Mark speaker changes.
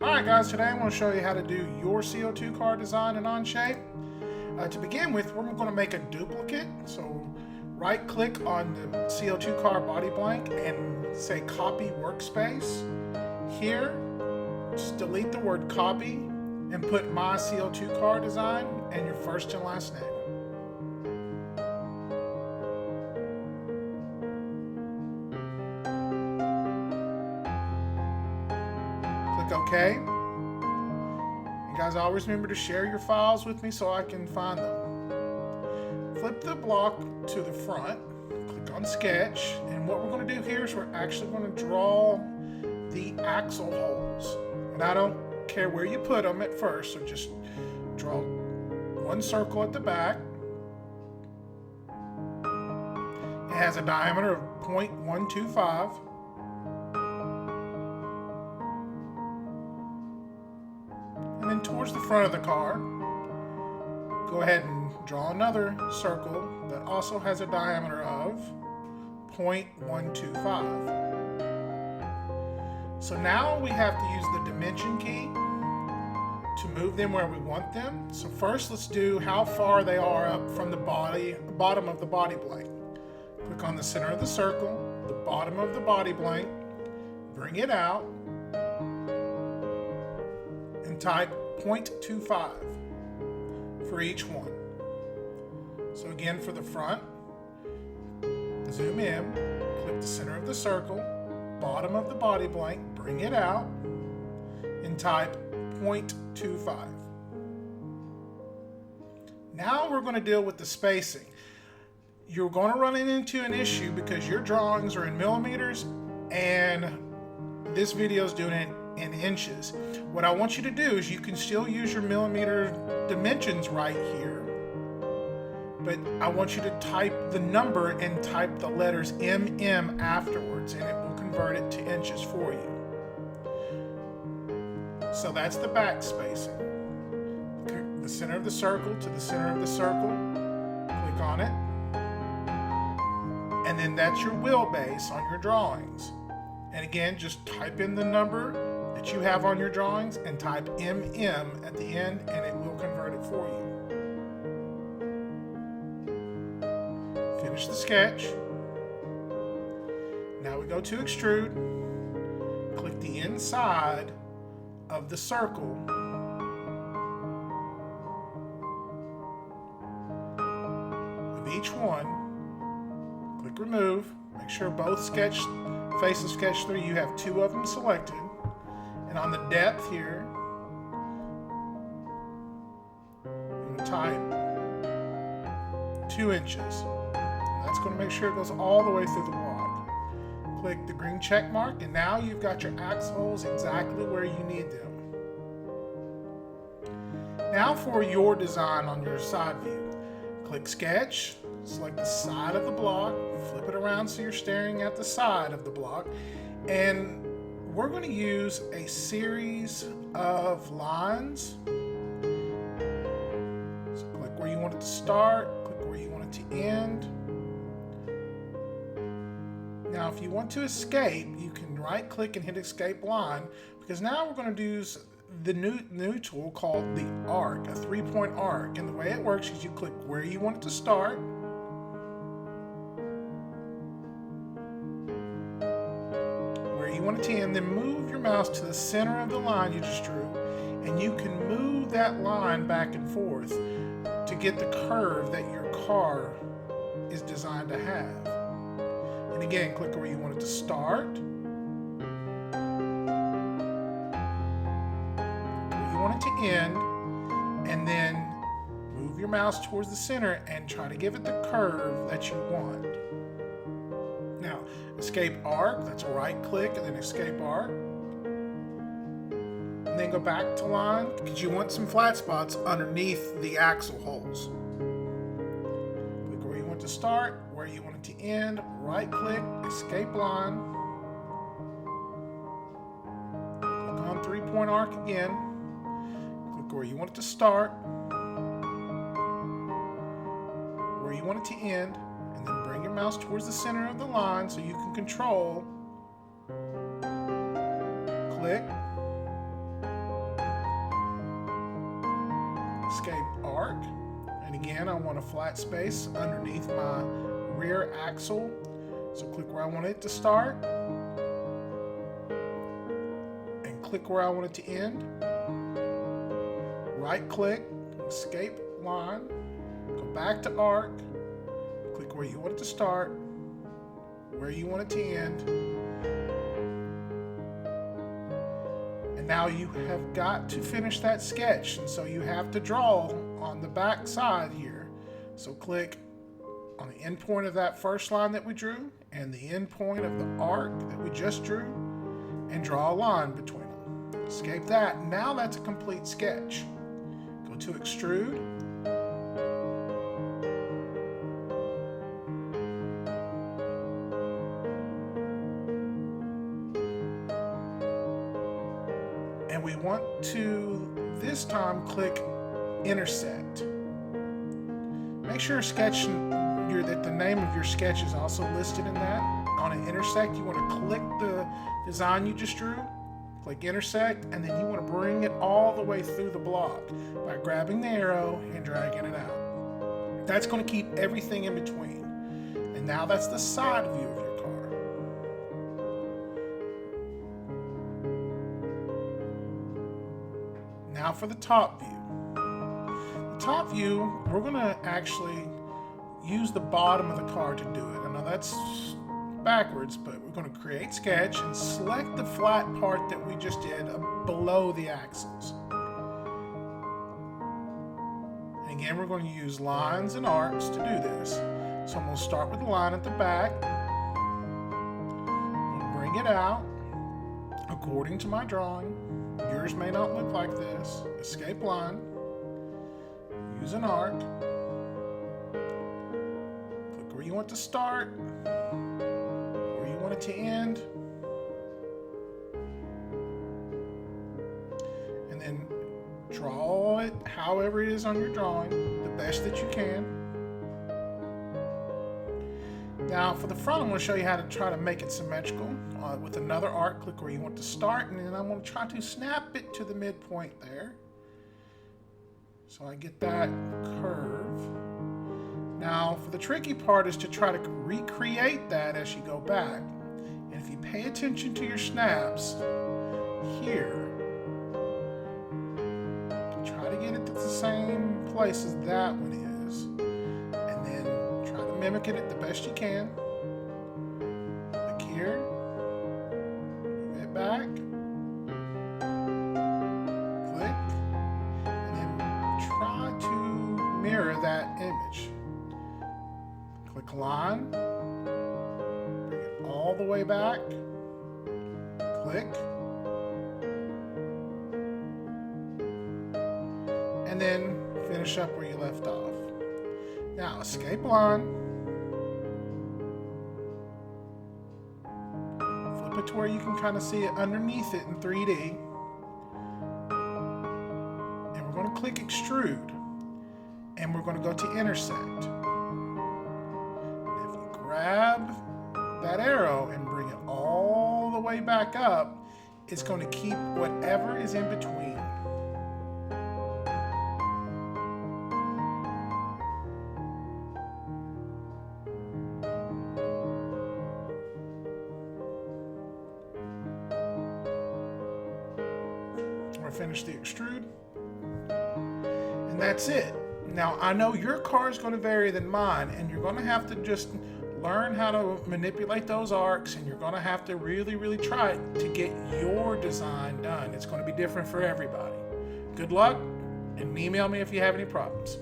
Speaker 1: Alright guys, today I'm going to show you how to do your CO2 car design in Onshape. To begin with, we're going to make a duplicate. So right click on the CO2 car body blank and say copy workspace. Here, just delete the word copy and put my CO2 car design and your first and last name. Click OK. And guys, always remember to share your files with me so I can find them. Flip the block to the front, click on Sketch, and what we're going to do here is we're actually going to draw the axle holes. And I don't care where you put them at first, so just draw one circle at the back. It has a diameter of 0.125. And then towards the front of the car, go ahead and draw another circle that also has a diameter of 0.125. So now we have to use the dimension key to move them where we want them. So first let's do how far they are up from the bottom of the body blank. Click on the center of the circle, the bottom of the body blank, bring it out, and type 0.25 for each one. So again, for the front, zoom in, click the center of the circle, bottom of the body blank, bring it out, and type 0.25. Now we're going to deal with the spacing. You're going to run into an issue because your drawings are in millimeters and this video is doing it in inches. What I want you to do is you can still use your millimeter dimensions right here, but I want you to type the number and type the letters MM afterwards, and it will convert it to inches for you. So that's the back spacing. The center of the circle to the center of the circle, click on it, and then that's your wheelbase on your drawings. And again, just type in the number that you have on your drawings and type MM at the end, and it will convert it for you. Finish the sketch. Now we go to extrude. Click the inside of the circle of each one. Click remove. Make sure both faces sketch 3, you have 2 of them selected. And on the depth here, I'm going to type 2 inches. And that's going to make sure it goes all the way through the block. Click the green check mark, and now you've got your axle holes exactly where you need them. Now for your design on your side view. Click Sketch, select the side of the block, flip it around so you're staring at the side of the block, and we're going to use a series of lines. So click where you want it to start, click where you want it to end. Now if you want to escape, you can right click and hit escape line, because now we're going to use the new tool called the arc, a 3-point arc. And the way it works is you click where you want it to start, where you want it to end, then move your mouse to the center of the line you just drew, and you can move that line back and forth to get the curve that your car is designed to have. And again, click where you want it to start, where you want it to end, and then move your mouse towards the center and try to give it the curve that you want. Now, escape arc, that's right click and then escape arc. And then go back to line, because you want some flat spots underneath the axle holes. Click where you want to start, where you want it to end, right click, escape line. Click on 3-point arc again. Click where you want it to start, where you want it to end, and then bring your mouse towards the center of the line so you can control. Click, escape arc. And again, I want a flat space underneath my rear axle. So click where I want it to start. And click where I want it to end. Right click, escape line, go back to arc, click where you want it to start, where you want it to end. And now you have got to finish that sketch, and so you have to draw on the back side here. So click on the end point of that first line that we drew and the end point of the arc that we just drew and draw a line between them. Escape that. Now that's a complete sketch. Go to extrude. And we want to, this time, click intersect. Make sure that the name of your sketch is also listed in that. On an intersect, you want to click the design you just drew, click intersect, and then you want to bring it all the way through the block by grabbing the arrow and dragging it out. That's going to keep everything in between. And now that's the side view of your car. Now for the top view. The top view, we're going to actually use the bottom of the car to do it. I know that's backwards, but we're going to create sketch and select the flat part that we just did below the axles. And again, we're going to use lines and arcs to do this. So I'm going to start with the line at the back. I'm going to bring it out according to my drawing. Yours may not look like this. Escape line. Use an arc. Click where you want to start, where you want it to end, and then draw it however it is on your drawing, the best that you can. Now for the front, I'm going to show you how to try to make it symmetrical. With another arc, click where you want to start, and then I'm going to try to snap it to the midpoint there. So I get that curve. Now for the tricky part is to try to recreate that as you go back. And if you pay attention to your snaps here, try to get it to the same place as that one is. And then try to mimic it the best you can. Click here, move it back. Mirror that image. Click line, bring it all the way back, click, and then finish up where you left off. Now escape line, flip it to where you can kind of see it underneath it in 3D, and we're going to click extrude. And we're going to go to intersect. And if you grab that arrow and bring it all the way back up, it's going to keep whatever is in between. We'll finish the extrude. And that's it. Now, I know your car is going to vary than mine, and you're going to have to just learn how to manipulate those arcs, and you're going to have to really, really try to get your design done. It's going to be different for everybody. Good luck, and email me if you have any problems.